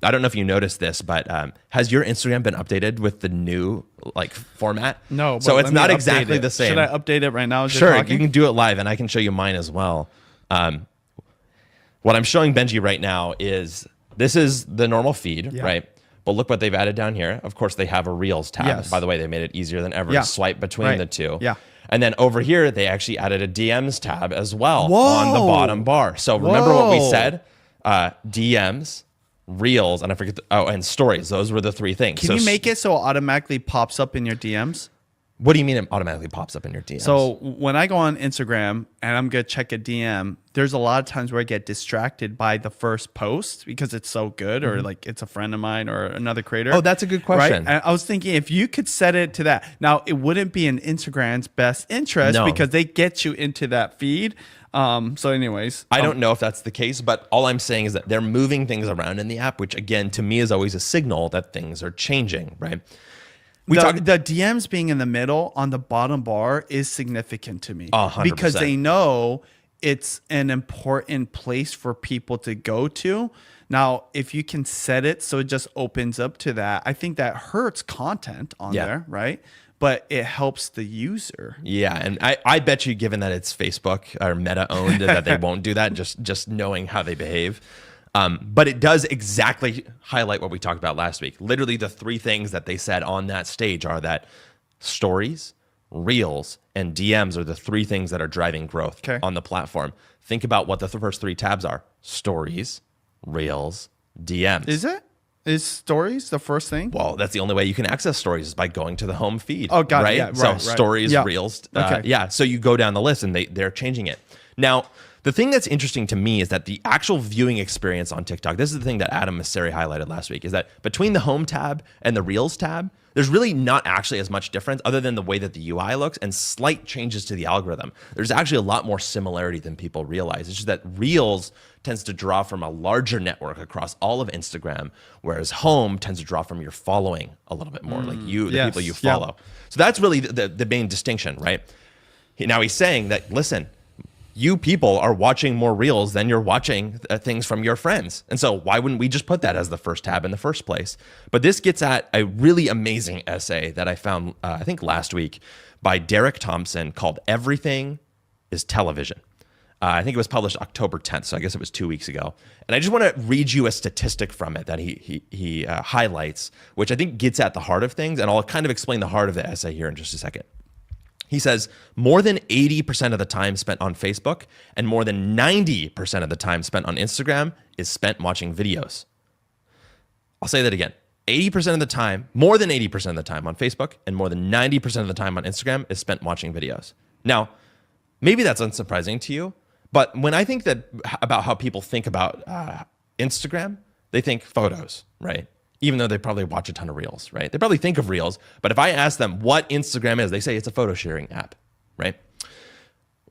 I don't know if you noticed this, but has your Instagram been updated with the new like format? No. So it's not exactly the same. Should I update it right now? Sure, you can do it live, and I can show you mine as well. What I'm showing Benji right now is this is the normal feed, right? But look what they've added down here. Of course, they have a Reels tab. Yes. By the way, they made it easier than ever to swipe between the two. Yeah. And then over here, they actually added a DMs tab as well on the bottom bar. So remember what we said? DMs, Reels, and I forget, and stories. Those were the three things. Can you make it so it automatically pops up in your DMs? What do you mean it automatically pops up in your DMs? So when I go on Instagram and I'm going to check a DM, there's a lot of times where I get distracted by the first post because it's so good or like it's a friend of mine or another creator. Oh, that's a good question. Right? And I was thinking if you could set it to that. Now, it wouldn't be in Instagram's best interest because they get you into that feed. So anyways. I don't know if that's the case, but all I'm saying is that they're moving things around in the app, which again, to me is always a signal that things are changing, right? The DMs being in the middle on the bottom bar is significant to me 100%. because they know it's an important place for people to go to. Now, if you can set it so it just opens up to that, I think that hurts content on there, right? But it helps the user. Yeah, and I bet you, given that it's Facebook or Meta owned, that they won't do that, just knowing how they behave. But it does exactly highlight what we talked about last week. Literally the three things that they said on that stage are that stories, Reels, and DMs are the three things that are driving growth on the platform. Think about what the first three tabs are. Stories, Reels, DMs. Is it? Is stories the first thing? Well, that's the only way you can access stories is by going to the home feed. Oh, got it. Right? Yeah, so stories, Reels. So you go down the list and they're changing it. Now, the thing that's interesting to me is that the actual viewing experience on TikTok, this is the thing that Adam Mosseri highlighted last week, is that between the home tab and the Reels tab, there's really not actually as much difference other than the way that the UI looks and slight changes to the algorithm. There's actually a lot more similarity than people realize. It's just that Reels tends to draw from a larger network across all of Instagram, whereas home tends to draw from your following a little bit more, like the people you follow. So that's really the main distinction, right? Now he's saying that, listen, you people are watching more Reels than you're watching things from your friends. And so why wouldn't we just put that as the first tab in the first place? But this gets at a really amazing essay that I found, I think last week, by Derek Thompson called Everything is Television. I think it was published October 10th, so I guess it was 2 weeks ago. And I just want to read you a statistic from it that he highlights, which I think gets at the heart of things. And I'll kind of explain the heart of the essay here in just a second. He says more than 80% of the time spent on Facebook and more than 90% of the time spent on Instagram is spent watching videos. I'll say that again. 80% of the time, more than 80% of the time on Facebook and more than 90% of the time on Instagram is spent watching videos. Now, maybe that's unsurprising to you, but when I think that about how people think about Instagram, they think photos, right? Even though they probably watch a ton of Reels, right? They probably think of Reels, but if I ask them what Instagram is, they say it's a photo sharing app, right?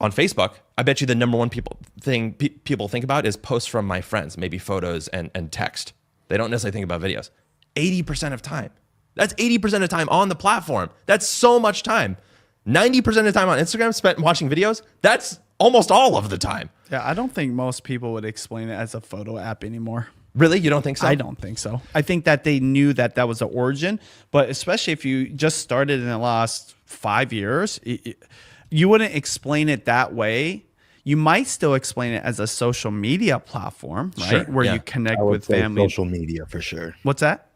On Facebook, I bet you the number one people think about is posts from my friends, maybe photos and text. They don't necessarily think about videos. 80% of time. That's 80% of time on the platform. That's so much time. 90% of the time on Instagram spent watching videos. That's almost all of the time. Yeah, I don't think most people would explain it as a photo app anymore. Really? You don't think so? I don't think so. I think that they knew that that was the origin, but especially if you just started in the last 5 years, you wouldn't explain it that way. You might still explain it as a social media platform, right? Sure, Where you connect with family. Social media for sure. What's that?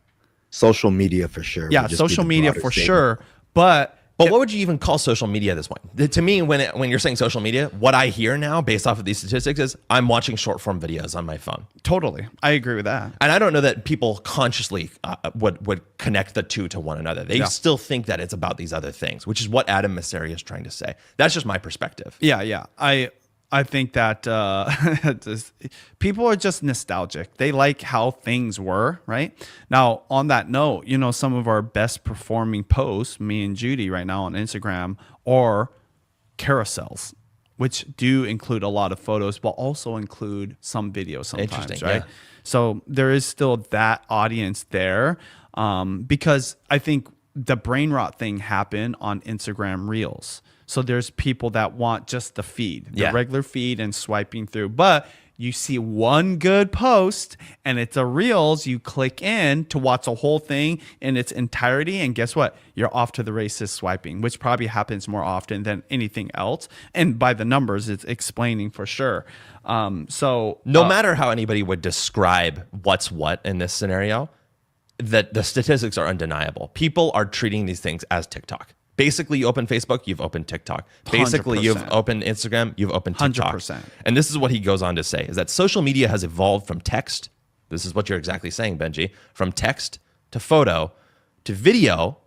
Social media for sure. Yeah, social media for sure. But what would you even call social media at this point? To me, when you're saying social media, what I hear now based off of these statistics is I'm watching short form videos on my phone. Totally. I agree with that. And I don't know that people consciously would connect the two to one another. They still think that it's about these other things, which is what Adam Mosseri is trying to say. That's just my perspective. Yeah. I think that people are just nostalgic. They like how things were, right? Now, on that note, some of our best performing posts, me and Judy right now on Instagram, are carousels, which do include a lot of photos, but also include some videos sometimes, right? Yeah. So there is still that audience there because I think the brain rot thing happened on Instagram Reels. So there's people that want just the feed, the regular feed and swiping through. But you see one good post and it's a Reels, you click in to watch the whole thing in its entirety. And guess what? You're off to the races swiping, which probably happens more often than anything else. And by the numbers, it's explaining for sure. So no matter how anybody would describe what's what in this scenario, that the statistics are undeniable. People are treating these things as TikTok. Basically, you open Facebook, you've opened TikTok. Basically, 100%. You've opened Instagram, you've opened TikTok. 100%. And this is what he goes on to say, is that social media has evolved from text. This is what you're exactly saying, Benji. From text to photo to video.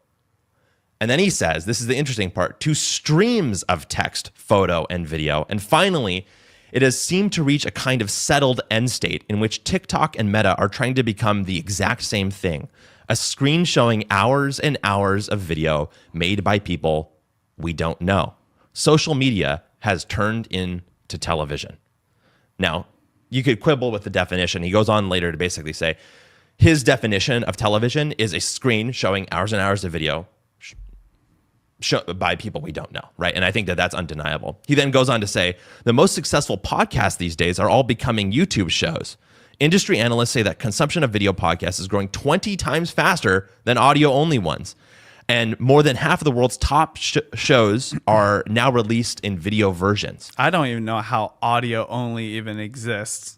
And then he says, this is the interesting part, to streams of text, photo, and video. And finally, it has seemed to reach a kind of settled end state in which TikTok and Meta are trying to become the exact same thing. A screen showing hours and hours of video made by people we don't know. Social media has turned into television. Now, you could quibble with the definition. He goes on later to basically say his definition of television is a screen showing hours and hours of video by people we don't know, right? And I think that that's undeniable. He then goes on to say the most successful podcasts these days are all becoming YouTube shows. Industry analysts say that consumption of video podcasts is growing 20 times faster than audio-only ones. And more than half of the world's top shows are now released in video versions. I don't even know how audio only even exists.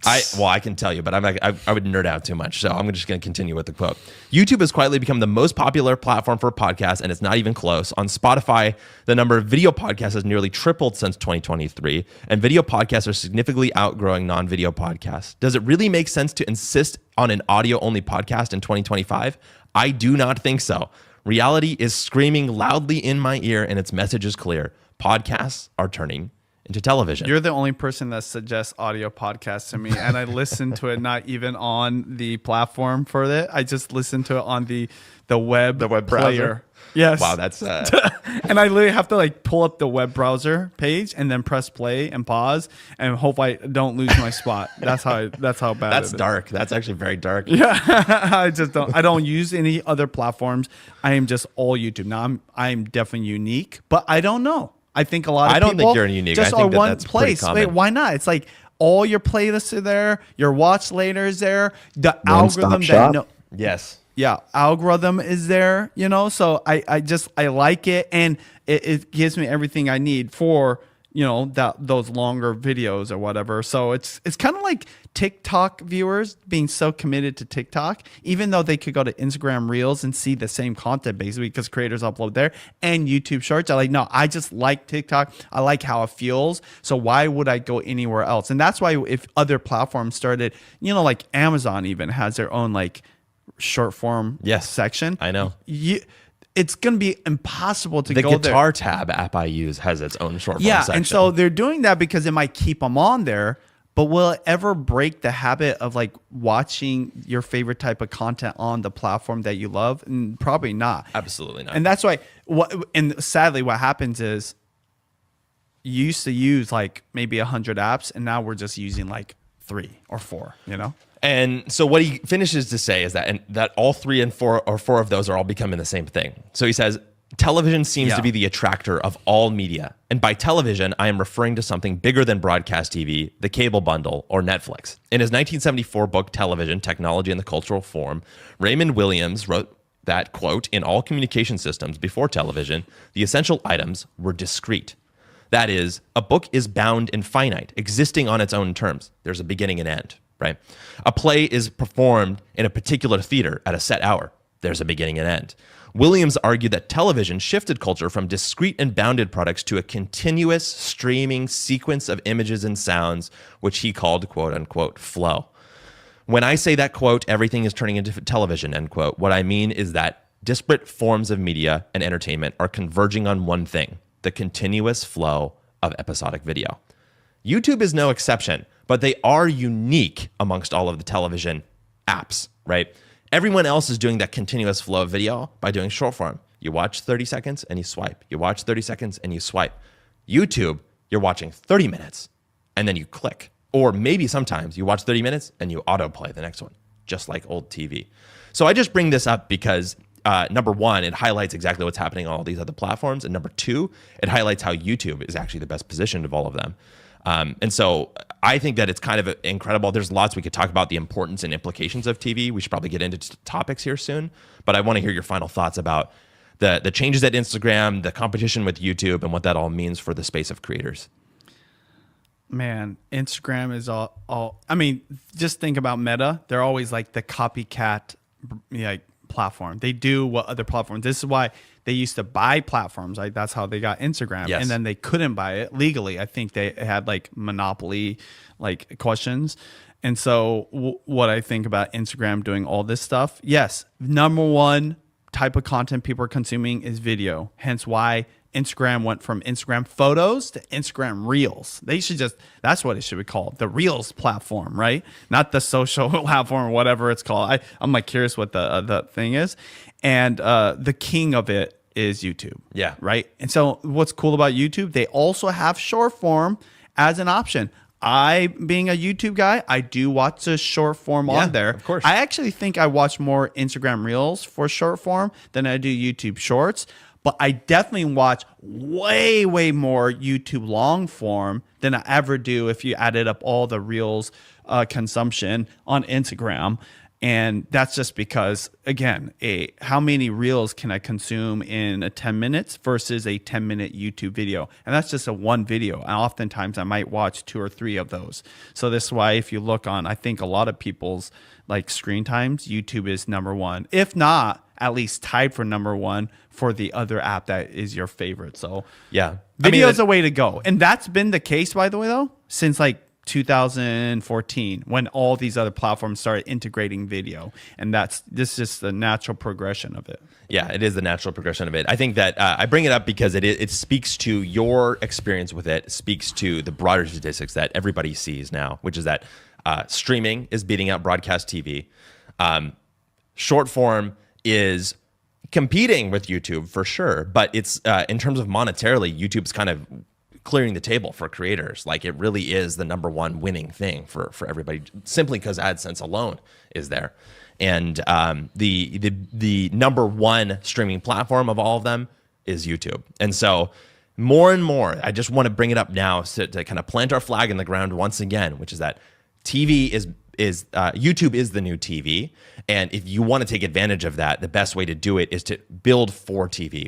I can tell you, but I would nerd out too much. So I'm just going to continue with the quote. YouTube has quietly become the most popular platform for podcasts, and it's not even close. On Spotify, the number of video podcasts has nearly tripled since 2023, and video podcasts are significantly outgrowing non-video podcasts. Does it really make sense to insist on an audio-only podcast in 2025? I do not think so. Reality is screaming loudly in my ear, and its message is clear. Podcasts are turning into television. You're the only person that suggests audio podcasts to me, and I listen to it not even on the platform for it. I just listen to it on the web player. Browser. Yes. Wow, that's and I literally have to like pull up the web browser page and then press play and pause and hope I don't lose my spot. That's how bad that's it is. dark. That's actually very dark. Yeah. I don't use any other platforms. I am just all YouTube. Now I'm definitely unique, but I don't know. I think a lot of I don't people think you're unique. just I think are that one that's pretty place. common. Wait, why not? It's like all your playlists are there, your watch later is there, the One-stop algorithm shop. Yes. yeah, algorithm is there, so I like it, and it gives me everything I need for those longer videos or whatever. So it's kind of like TikTok viewers being so committed to TikTok, even though they could go to Instagram Reels and see the same content basically because creators upload there, and YouTube Shorts. I just like TikTok. I like how it feels. So why would I go anywhere else? And that's why if other platforms started, like Amazon even has their own like short form section. I know. It's going to be impossible to The go there. Guitar Tab app I use has its own short form section. And so they're doing that because it might keep them on there, but will it ever break the habit of like watching your favorite type of content on the platform that you love? Probably not. Absolutely not. And that's why and sadly what happens is you used to use like maybe 100 apps, and now we're just using like 3 or 4, And so what he finishes to say is that all 3 and 4 or 4 of those are all becoming the same thing. So he says, television seems to be the attractor of all media. And by television, I am referring to something bigger than broadcast TV, the cable bundle, or Netflix. In his 1974 book, Television, Technology and the Cultural Form, Raymond Williams wrote that, quote, in all communication systems before television, the essential items were discrete. That is, a book is bound and finite, existing on its own terms. There's a beginning and end. Right? A play is performed in a particular theater at a set hour. There's a beginning and end. Williams argued that television shifted culture from discrete and bounded products to a continuous streaming sequence of images and sounds, which he called, quote unquote, flow. When I say that, quote, everything is turning into television, end quote, what I mean is that disparate forms of media and entertainment are converging on one thing, the continuous flow of episodic video. YouTube is no exception, but they are unique amongst all of the television apps, right? Everyone else is doing that continuous flow of video by doing short form. You watch 30 seconds and you swipe. You watch 30 seconds and you swipe. YouTube, you're watching 30 minutes and then you click. Or maybe sometimes you watch 30 minutes and you autoplay the next one, just like old TV. So I just bring this up because number one, it highlights exactly what's happening on all these other platforms. And number two, it highlights how YouTube is actually the best positioned of all of them. And so I think that it's kind of incredible. There's lots we could talk about the importance and implications of TV. We should probably get into topics here soon, but I want to hear your final thoughts about the changes at Instagram, the competition with YouTube, and what that all means for the space of creators. Man, Instagram is all. I mean, just think about Meta. They're always like the copycat, like platform. They do what other platforms. This is why they used to buy platforms. Like that's how they got Instagram, Yes. and then they couldn't buy it legally. I think they had like monopoly, like questions. And so, what I think about Instagram doing all this stuff, yes, number one type of content people are consuming is video. Hence why Instagram went from Instagram photos to Instagram reels. They should that's what it should be called. The reels platform, right? Not the social platform or whatever it's called. I'm like curious what the thing is. And the king of it is YouTube. Yeah. Right. And so what's cool about YouTube, they also have short form as an option. Being a YouTube guy, I do watch the short form on there. Of course. I actually think I watch more Instagram Reels for short form than I do YouTube Shorts. But I definitely watch way, way more YouTube long form than I ever do if you added up all the Reels consumption on Instagram. And that's just because, again, how many Reels can I consume in 10 minutes versus a 10-minute YouTube video? And that's just a one video. And oftentimes I might watch 2 or 3 of those. So this is why if you look on, I think a lot of people's like screen times, YouTube is number one. If not, at least tied for number one for the other app that is your favorite. So Yeah. video is a way to go. And that's been the case, by the way, though, since like 2014 when all these other platforms started integrating video. And this is just the natural progression of it. Yeah, it is the natural progression of it. I think that I bring it up because it speaks to your experience with it, speaks to the broader statistics that everybody sees now, which is that streaming is beating out broadcast TV. Short form is competing with YouTube for sure, but it's in terms of monetarily, YouTube's kind of clearing the table for creators. Like it really is the number one winning thing for everybody, simply because AdSense alone is there. And the number one streaming platform of all of them is YouTube. And so more and more, I just want to bring it up now to kind of plant our flag in the ground once again, which is that TV is YouTube is the new TV. And if you want to take advantage of that, the best way to do it is to build for TV.